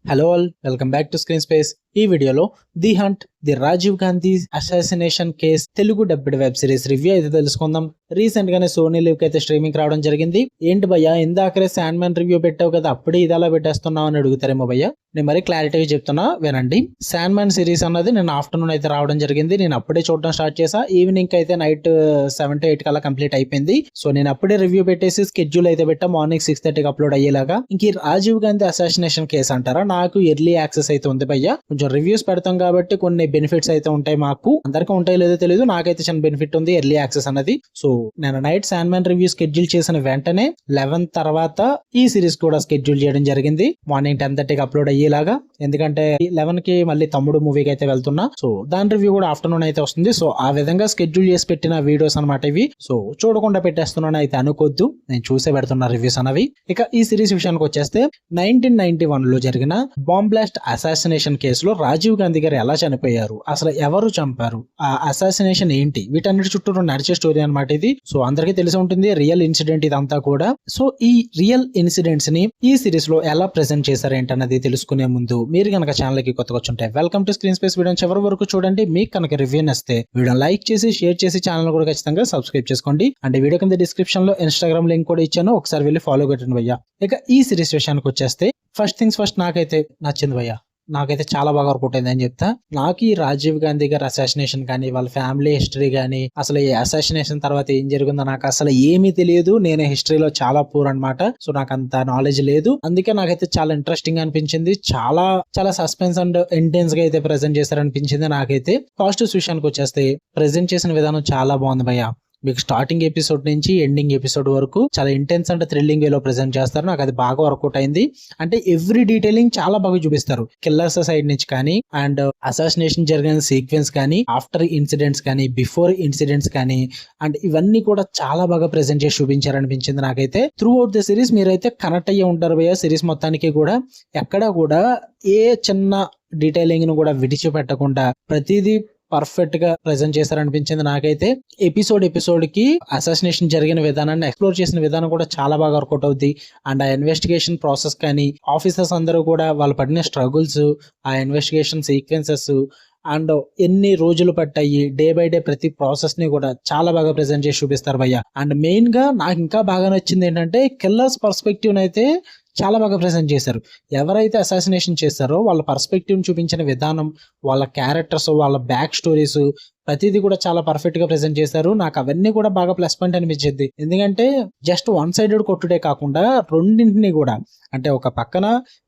Hello all, welcome back to screen space. ఈ వీడియోలో the hunt, the Rajiv Gandhi assassination case Telugu dubbed web series review అయితే తెలుసుకుందాం. Recent గానే Sony live కి అయితే స్ట్రీమింగ్ రావడం జరిగింది. ఏంటి భయ్యా ఇందాకరే శాండ్ మ్యాన్ రివ్యూ పెట్టావు కదా, అప్పుడే ఇది అలా పెట్టేస్తున్నావు అని అడుగుతారేమో భయ్యా. నేను మరీ క్లారిటీగా చెప్తున్నా వినండి. శాండ్ మ్యాన్ సిరీస్ అన్నది నేను ఆఫ్టర్నూన్ అయితే రావడం జరిగింది. నేను అప్పుడే చూడడం స్టార్ట్ చేసా. ఈవినింగ్ అయితే నైట్ 7 to 8 కల్లా కంప్లీట్ అయిపోయింది. సో నేను అప్పుడే రివ్యూ పెట్టేసి స్కెడ్యూల్ అయితే పెట్టా, మార్నింగ్ 6:30కి అప్లోడ్ అయ్యేలాగా. ఇంక ఈ రాజీవ్ గాంధీ అసాసినేషన్ కేసు అంటారా, నాకు ఎర్లీ యాక్సెస్ అయితే ఉంది భయ్యా. కొంచెం రివ్యూస్ పెడతాం కాబట్టి కొన్ని బెనిఫిట్స్ అయితే ఉంటాయి. మాకు అందరికీ ఉంటాయో లేదో తెలియదు, నాకైతే చిన్న బెనిఫిట్ ఉంది ఎర్లీ యాక్సెస్ అన్నది. సో నేను night sand man review schedule చేసిన వెంటనే 11 తర్వాత ఈ సిరీస్ కూడా స్కెడ్యూల్ చేయడం జరిగింది, మార్నింగ్ 10:30కి అప్లోడ్ అయ్యేలాగా. ఎందుకంటే 11 కి మళ్ళీ తమ్ముడు మూవీకి అయితే వెళ్తున్నా. సో దాని రివ్యూ కూడా ఆఫ్టర్నూన్ అయితే వస్తుంది. సో ఆ విధంగా స్కెడ్యూల్ చేసి పెట్టిన వీడియోస్ అనమాట ఇవి. సో చూడకుండా పెట్టేస్తున్నాను అయితే అనుకోద్దు, నేను చూసే పెడుతున్నా రివ్యూస్ అనేవి. ఇక ఈ సిరీస్ విషయానికి వచ్చేస్తే 1991 లో జరిగిన బాంబ్ బ్లాస్ట్ అసాసినేషన్ కేసులో రాజీవ్ గాంధీ గారు ఎలా చనిపోయారు, అసలు ఎవరు చంపారు, ఆ అసాసినేషన్ ఏంటి, వీటన్నిటి చుట్టూ నడిచే స్టోరీ అనమాట ఇది. సో అందరికీ తెలిసి ఉంటుంది రియల్ ఇన్సిడెంట్ ఇదంతా కూడా. సో ఈ రియల్ ఇన్సిడెంట్స్ ని ఈ సిరీస్ లో ఎలా ప్రెజెంట్ చేశారు ఏంటన్నది తెలుసుకునే ముందు మీరు కనుక ఛానల్ కి కొత్తగా వచ్చుంటే welcome to screen space. Video చివరి వరకు చూడండి. మీకు కనుక రివ్యూ నచ్చితే వీడియో లైక్ చేసి షేర్ చేసి ఛానల్ కూడా ఖచ్చితంగా సబ్స్క్రైబ్ చేసుకోండి. అంటే వీడియో కింద డిస్క్రిప్షన్ లో ఇన్స్టాగ్రామ్ లింక్ కూడా ఇచ్చాను, ఒకసారి వెళ్ళి ఫాలో కొట్టండి భయ్యా. ఇక ఈ సిరీస్ విషయానికి వచ్చేస్తే ఫస్ట్ థింగ్స్ ఫస్ట్, నాకైతే నచ్చింది భయ్యా. నాకైతే చాలా బాగా వర్కౌట్ అయింది అని చెప్తా. నాకు ఈ రాజీవ్ గాంధీ గారి అసాసినేషన్ కానీ, వాళ్ళ ఫ్యామిలీ హిస్టరీ కానీ, అసలు ఈ అసాసినేషన్ తర్వాత ఏం జరిగిందో నాకు అసలు ఏమీ తెలియదు. నేను హిస్టరీలో చాలా పూర్ అనమాట. సో నాకు అంత నాలెడ్జ్ లేదు. అందుకే నాకైతే చాలా ఇంట్రెస్టింగ్ అనిపించింది. చాలా చాలా సస్పెన్స్ అండ్ ఇంటెన్స్ గా అయితే ప్రెజెంట్ చేశారనిపించింది నాకైతే. పాజిటివ్స్ విషయానికి వచ్చేస్తే ప్రెజెంట్ చేసిన విధానం చాలా బాగుంది భయ్యా. మీకు స్టార్టింగ్ ఎపిసోడ్ నుంచి ఎండింగ్ ఎపిసోడ్ వరకు చాలా ఇంటెన్స్ అండ్ థ్రిల్లింగ్ వేలో ప్రెజెంట్ చేస్తారు. నాకు అది బాగా వర్కౌట్ అయింది. అంటే ఎవ్రీ డీటెయిలింగ్ చాలా బాగా చూపిస్తారు, కిల్లర్స్ సైడ్ నుంచి కానీ, అండ్ అసాసినేషన్ జరిగిన సీక్వెన్స్ కానీ, ఆఫ్టర్ ఇన్సిడెంట్స్ కానీ, బిఫోర్ ఇన్సిడెంట్స్ కానీ, అండ్ ఇవన్నీ కూడా చాలా బాగా ప్రెజెంట్ చేసి చూపించారనిపించింది నాకైతే. త్రూ అవుట్ ద సిరీస్ మీరైతే కనెక్ట్ అయ్యే ఉంటారు భయ్యా. సిరీస్ మొత్తానికి కూడా ఎక్కడ కూడా ఏ చిన్న డీటెయిలింగ్ ను కూడా విడిచిపెట్టకుండా ప్రతిదీ పర్ఫెక్ట్ గా ప్రెజెంట్ చేశారనిపించింది నాకైతే. ఎపిసోడ్ కి అసాసినేషన్ జరిగిన విధానాన్ని ఎక్స్ప్లోర్ చేసిన విధానం కూడా చాలా బాగా వర్కౌట్ అవుద్ది. అండ్ ఆ ఇన్వెస్టిగేషన్ ప్రాసెస్ కానీ, ఆఫీసర్స్ అందరూ కూడా వాళ్ళు పడిన స్ట్రగుల్స్, ఆ ఇన్వెస్టిగేషన్ సీక్వెన్సెస్, అండ్ ఎన్ని రోజులు పట్టాయి, డే బై డే ప్రతి ప్రాసెస్ ని కూడా చాలా బాగా ప్రెజెంట్ చేసి చూపిస్తారు భయ్య. అండ్ మెయిన్ గా నాకు ఇంకా బాగా నచ్చింది ఏంటంటే కిల్లర్స్ పర్స్పెక్టివ్ అయితే చాలా బాగా ప్రెజెంట్ చేశారు. ఎవరైతే అసాసినేషన్ చేస్తారో వాళ్ళ పర్స్పెక్టివ్ చూపించిన విధానం, వాళ్ళ క్యారెక్టర్స్, వాళ్ళ బ్యాక్ స్టోరీస్, ప్రతిదీ కూడా చాలా పర్ఫెక్ట్ గా ప్రెజెంట్ చేశారు. నాకు అవన్నీ కూడా బాగా ప్లస్ పాయింట్ అనిపించింది. ఎందుకంటే జస్ట్ వన్ సైడెడ్ కొట్టుడే కాకుండా రెండింటిని కూడా, అంటే ఒక పక్కన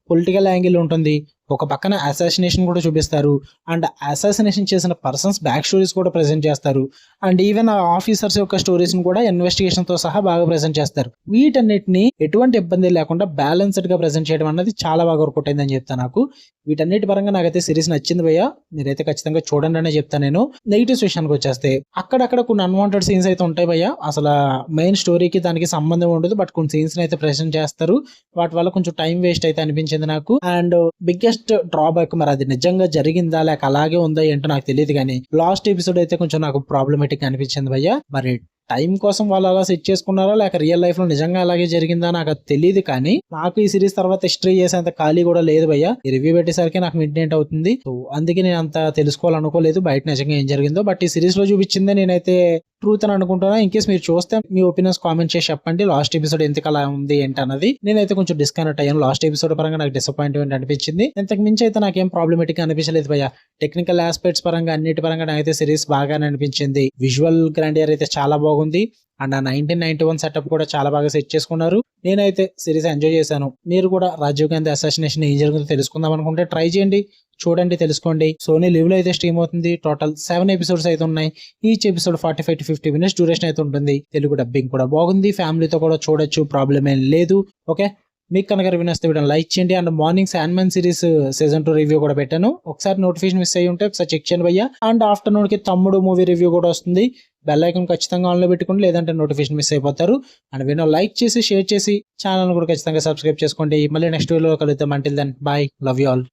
పొలిటికల్ యాంగిల్ ఉంటుంది, ఒక పక్కన అసాసినేషన్ కూడా చూపిస్తారు, అండ్ అసాసినేషన్ చేసిన పర్సన్స్ బ్యాక్ స్టోరీస్ కూడా ప్రెజెంట్ చేస్తారు, అండ్ ఈవెన్ ఆ ఆఫీసర్స్ యొక్క స్టోరీస్ కూడా ఇన్వెస్టిగేషన్ తో సహా బాగా ప్రెజెంట్ చేస్తారు. వీటన్నిటిని ఎటువంటి ఇబ్బంది లేకుండా బ్యాలెన్స్డ్ గా ప్రెజెంట్ చేయడం అన్నది చాలా బాగా వర్కౌట్ అయిందని చెప్తాను. నాకు వీటన్నిటి పరంగా నాకైతే సిరీస్ నచ్చింది భయ్యా. మీరైతే ఖచ్చితంగా చూడండి అనే చెప్తాను నేను. నెగిటివ్స్ విషయానికి వచ్చేస్తే అక్కడక్కడ కొన్ని అన్వాంటెడ్ సీన్స్ అయితే ఉంటాయి భయ్యా. అసలు మెయిన్ స్టోరీకి దానికి సంబంధం ఉండదు, బట్ కొన్ని సీన్స్ అయితే ప్రెజెంట్ చేస్తారు. వాటి వల్ల కొంచెం టైం వేస్ట్ అయితే అనిపించింది నాకు. అండ్ బిగ్గెస్ట్ డ్రాబ్యాక్, మరి అది నిజంగా జరిగిందా లేక అలాగే ఉందా ఏంటో నాకు తెలియదు, కానీ లాస్ట్ ఎపిసోడ్ అయితే కొంచెం నాకు ప్రాబ్లమేటిక్ అనిపించింది భయ్యా. మరి టైం కోసం వాళ్ళు అలా సెట్ చేసుకున్నారా లేక రియల్ లైఫ్ లో నిజంగా అలాగే జరిగిందా నాకు అది తెలియదు, కానీ నాకు ఈ సిరీస్ తర్వాత హిస్టరీ చేసేంత ఖాళీ కూడా లేదు భయ్యా. ఈ రివ్యూ పెట్టేసరికి నాకు మిడ్ నైట్ అవుతుంది. సో అందుకే నేను అంత తెలుసుకోవాలనుకోలేదు బయట నిజంగా ఏం జరిగిందో. బట్ ఈ సిరీస్ లో చూపించిందే నేనైతే ట్రూత్ అని అనుకుంటున్నా. ఇన్ కేస్ మీరు చూస్తే మీ ఒపీనియన్స్ కామెంట్ చేసి చెప్పండి. లాస్ట్ ఎపిసోడ్ ఎందుకు అలా ఉంది ఏంటన్నది. నేనైతే కొంచెం డిస్కనెక్ట్ అయ్యాను. లాస్ట్ ఎపిసోడ్ పరంగా నాకు డిసప్పాయింట్మెంట్ అనిపించింది. ఇంతకు మించి అయితే నాకేం ప్రాబ్లమేటిక్ అనిపించలేదు భయ్యా. టెక్నికల్ ఆస్పెక్ట్స్ పరంగా అన్నిటి పరంగా నాకైతే సిరీస్ బాగానే అనిపించింది. విజువల్ గ్రాండియర్ అయితే చాలా బాగుంది. అండ్ ఆ 1991 సెటప్ కూడా చాలా బాగా సెట్ చేసుకున్నారు. నేనైతే సిరీస్ ఎంజాయ్ చేశాను. మీరు కూడా రాజీవ్ గాంధీ అసాసినేషన్ ఏం జరుగుతుందో తెలుసుకుందాం అనుకుంటే ట్రై చేయండి, చూడండి, తెలుసుకోండి. సోనీ లివ్ లో అయితే స్ట్రీమ్ అవుతుంది. టోటల్ 7 ఎపిసోడ్స్ అయితే ఉన్నాయి. Each episode 45 to 50 minutes duration అయితే ఉంటుంది. తెలుగు డబ్బింగ్ కూడా బాగుంది. ఫ్యామిలీతో కూడా చూడొచ్చు, ప్రాబ్లం ఏం లేదు. ఓకే, మీకు కనుక రివ్యూ నచ్చితే వీడియో లైక్ చేయండి. And morning sand man series season 2 review కూడా పెట్టాను. ఒకసారి నోటిఫికేషన్ మిస్ అయ్యి ఉంటే ఒకసారి చెక్ చేయండి భయ్యా. అండ్ ఆఫ్టర్నూన్ కి తమ్ముడు మూవీ రివ్యూ కూడా వస్తుంది. బెల్ ఐకాన్ ఖచ్చితంగా ఆన్లో పెట్టుకోండి, లేదంటే నోటిఫికేషన్ మిస్ అయిపోతారు. అండ్ వీడియో లైక్ చేసి షేర్ చేసి ఛానల్ కూడా ఖచ్చితంగా సబ్స్క్రైబ్ చేసుకోండి. మళ్ళీ నెక్స్ట్ వీడియోలో కలుద్దాం. Until then bye, love you all.